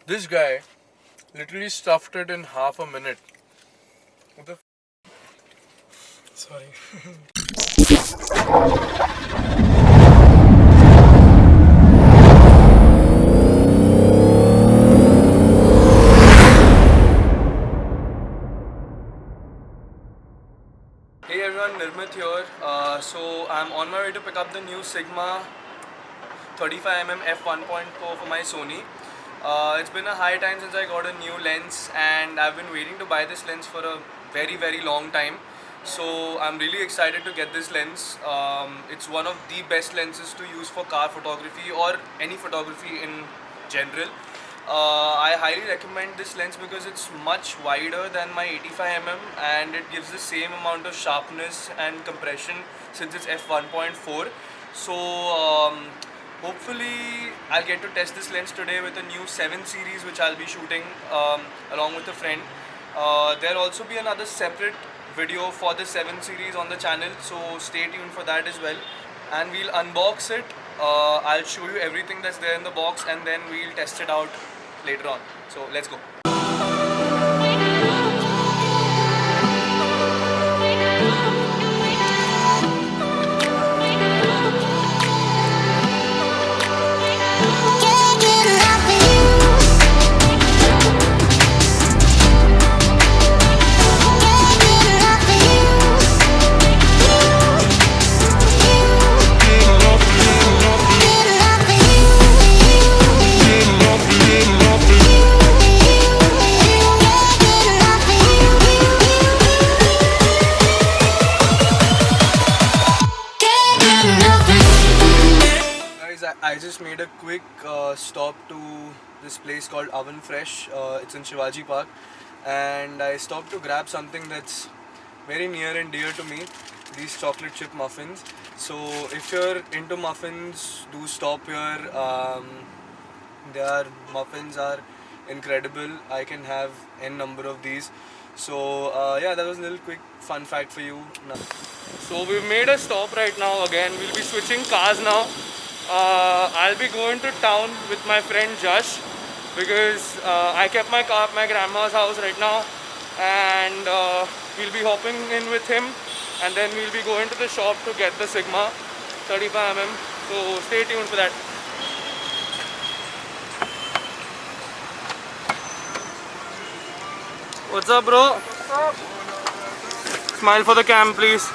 This guy literally stuffed it in half a minute. What the Sorry. Hey everyone, Nirmit here. So I'm on my way to pick up the new Sigma 35mm f1.4 for my Sony. It's been a high time since I got a new lens, and I've been waiting to buy this lens for a very long time. So I'm really excited to get this lens. It's one of the best lenses to use for car photography or any photography in general. I highly recommend this lens because it's much wider than my 85mm and it gives the same amount of sharpness and compression since it's f1.4. So hopefully I'll get to test this lens today with a new 7 series which I'll be shooting along with a friend. There'll also be another separate video for the 7 series on the channel, so stay tuned for that as well. And we'll unbox it. I'll show you everything that's there in the box and then we'll test it out later on. So let's go. I just made a quick stop to this place called Oven Fresh. It's in Shivaji Park, and I stopped to grab something that's very near and dear to me, these chocolate chip muffins. So if you're into muffins, do stop here. Their muffins are incredible. I can have n number of these. So yeah, that was a little quick fun fact for you. So we've made a stop right now again. We'll be switching cars now. I'll be going to town with my friend Josh because I kept my car at my grandma's house right now, and we'll be hopping in with him, and then we'll be going to the shop to get the Sigma 35mm. So stay tuned for that. What's up, bro? What's up? Smile for the cam, please.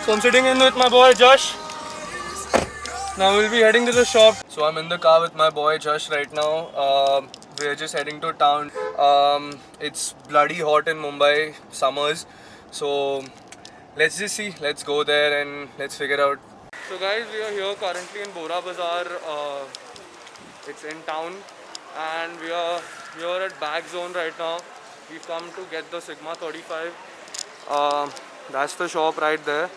So I'm sitting in with my boy Josh. Now we'll be heading to the shop. So I'm in the car with my boy Josh right now. We're just heading to town. It's bloody hot in Mumbai summers. So let's just see. Let's go there and let's figure out. So guys, we are here currently in Bora Bazaar. It's in town, and we are here at Bag Zone right now. We've come to get the Sigma 35. That's the shop right there.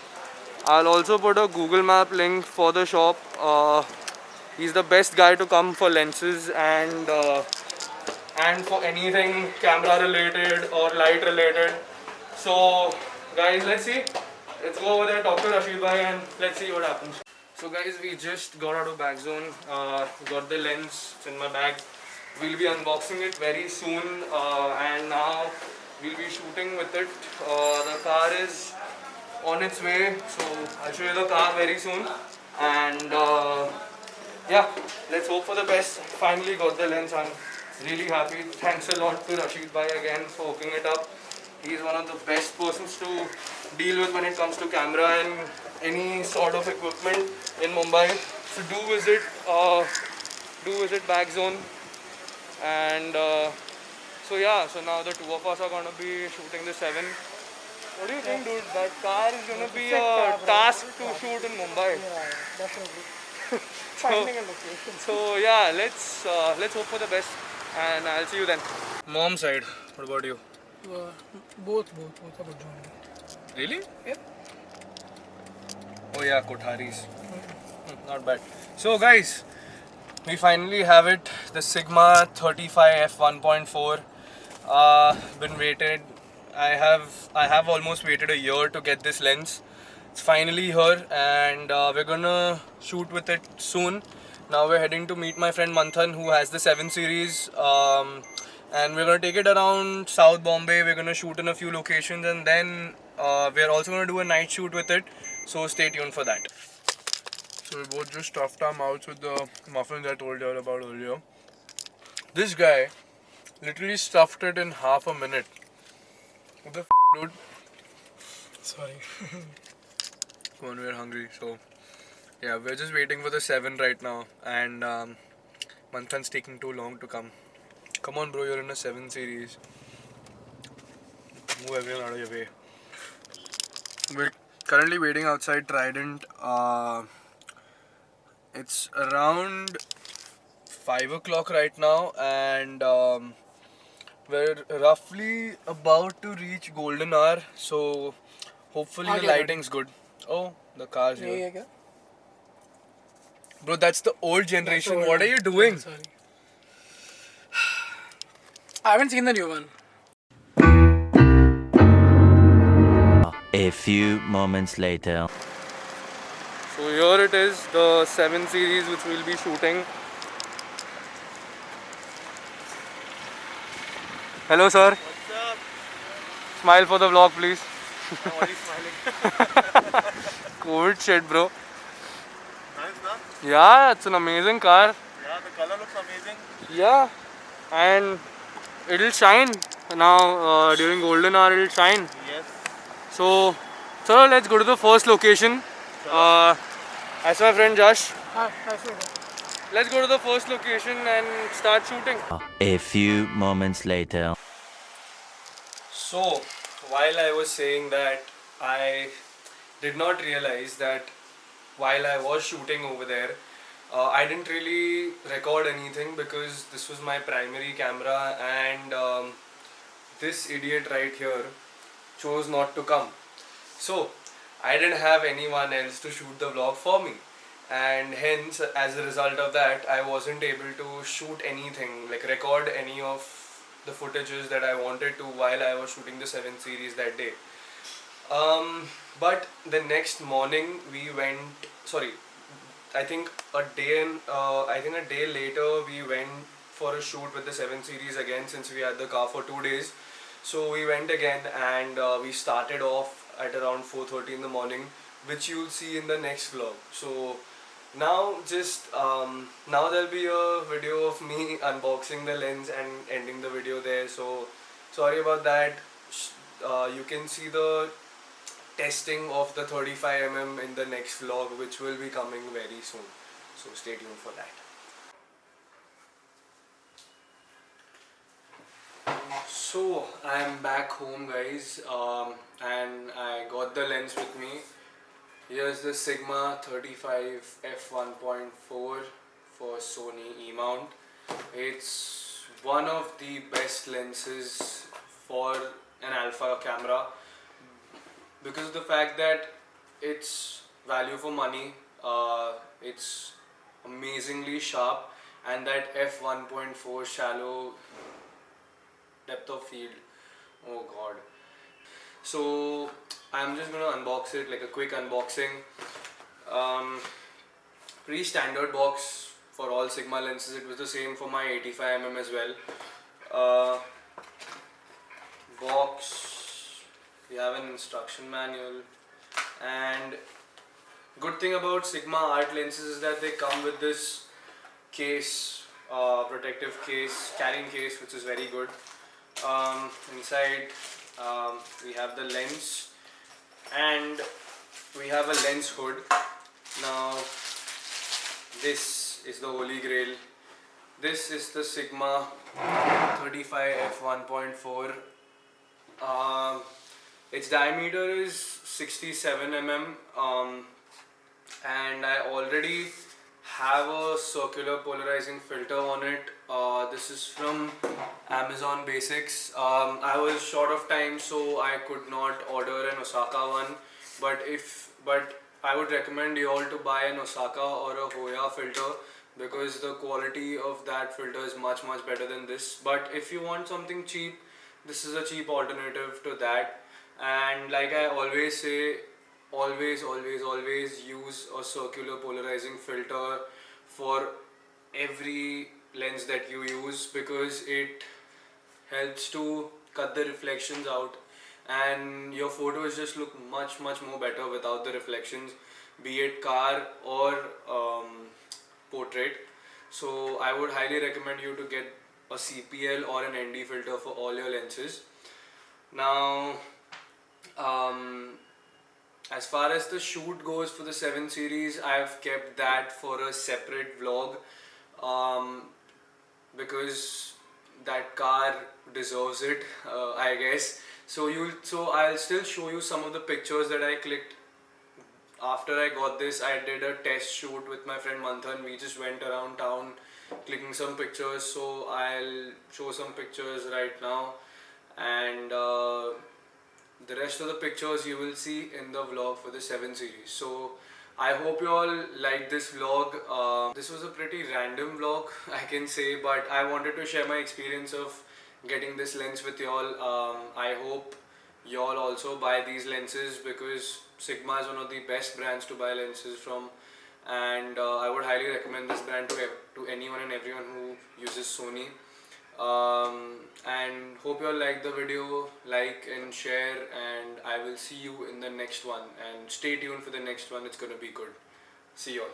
I'll also put a Google Map link for the shop. He's the best guy to come for lenses and for anything camera related or light related. So guys, let's see. Let's go over there, talk to Rashid bhai, and let's see what happens. So guys, we just got out of Bag Zone. Got the lens, it's in my bag. We'll be unboxing it very soon, and now we'll be shooting with it. The car is on its way, so I'll show you the car very soon. And yeah, let's hope for the best. Finally got the lens. I'm really happy. Thanks a lot to Rashid bhai again for hooking it up. He's one of the best persons to deal with when it comes to camera and any sort of equipment in Mumbai. So do visit Bag Zone. And so yeah, so now the two of us are going to be shooting the 7. What do you think, dude? That car is going to be a task to shoot in Mumbai. Yeah, definitely. Finding a location. So yeah, let's hope for the best, and I'll see you then. Mom side, what about you? Both are good joining. Really? Yep. Oh yeah, Kotharis. Not bad. So guys, we finally have it, the Sigma 35 f1.4. Been waited. I have almost waited a year to get this lens. It's finally here, and we're gonna shoot with it soon. Now we're heading to meet my friend Manthan, who has the 7 series, and we're gonna take it around South Bombay. We're gonna shoot in a few locations, and then we're also gonna do a night shoot with it. So stay tuned for that. So we both just stuffed our mouths with the muffins I told you all about earlier. This guy literally stuffed it in half a minute. What the dude? Sorry. Come on, we're hungry. So yeah, we're just waiting for the 7 right now, and Manthan's taking too long to come. Come on, bro, you're in a 7 series. Move everyone out of your way. We're currently waiting outside Trident. It's around 5 o'clock right now, and we're roughly about to reach golden hour. So hopefully the lighting's good. Oh, the car's here. Yeah. Bro, that's the old generation. What are you doing? Sorry. I haven't seen the new one. A few moments later. So here it is, the 7 series which we'll be shooting. Hello sir. What's up? Smile for the vlog please. Why are you smiling? COVID shit bro. Nice, na? Yeah, it's an amazing car. Yeah, the color looks amazing. Yeah. And it'll shine. Now during golden hour it'll shine. Yes. So let's go to the first location. That's my friend Josh. Hi, nice to meet you. Let's go to the first location and start shooting. A few moments later. So, while I was saying that, I did not realize that while I was shooting over there, I didn't really record anything because this was my primary camera, and this idiot right here chose not to come. So, I didn't have anyone else to shoot the vlog for me, and hence as a result of that I wasn't able to shoot anything, like record any of the footages that I wanted to while I was shooting the 7 series that day. But the next morning we went, I think a day later we went for a shoot with the 7 series again, since we had the car for 2 days. So we went again, and we started off at around 4:30 in the morning, which you'll see in the next vlog. So now now there'll be a video of me unboxing the lens and ending the video there. So sorry about that. You can see the testing of the 35mm in the next vlog, which will be coming very soon. So stay tuned for that. So I'm back home guys, and I got the lens with me. Here's the Sigma 35 f1.4 for Sony E-mount. It's one of the best lenses for an alpha camera because of the fact that it's value for money, it's amazingly sharp, and that f1.4 shallow depth of field, oh god. So I'm just gonna unbox it, like a quick unboxing. Pretty standard box for all Sigma lenses. It was the same for my 85mm as well. Box, we have an instruction manual, and good thing about Sigma art lenses is that they come with this case, protective case, carrying case, which is very good. Inside we have the lens, and we have a lens hood. Now this is the holy grail. This is the Sigma 35 f1.4. Its diameter is 67mm, and I already have a circular polarizing filter on it. This is from Amazon Basics. I was short of time, so I could not order an Osaka one, but I would recommend you all to buy an Osaka or a Hoya filter, because the quality of that filter is much better than this. But if you want something cheap, this is a cheap alternative to that. And like I always say, always use a circular polarizing filter for every lens that you use, because it helps to cut the reflections out and your photos just look much more better without the reflections, be it car or portrait. So I would highly recommend you to get a CPL or an ND filter for all your lenses. Now as far as the shoot goes for the 7 series, I've kept that for a separate vlog, because that car deserves it, I guess. So I'll still show you some of the pictures that I clicked after I got this. I did a test shoot with my friend Manthan. We just went around town clicking some pictures. So I'll show some pictures right now, and the rest of the pictures you will see in the vlog for the 7 series. So I hope you all liked this vlog. This was a pretty random vlog, I can say, but I wanted to share my experience of getting this lens with y'all. I hope y'all also buy these lenses, because Sigma is one of the best brands to buy lenses from, and I would highly recommend this brand to anyone and everyone who uses Sony. And hope you all like the video, like and share, and I will see you in the next one, and stay tuned for the next one. It's gonna be good. See you all.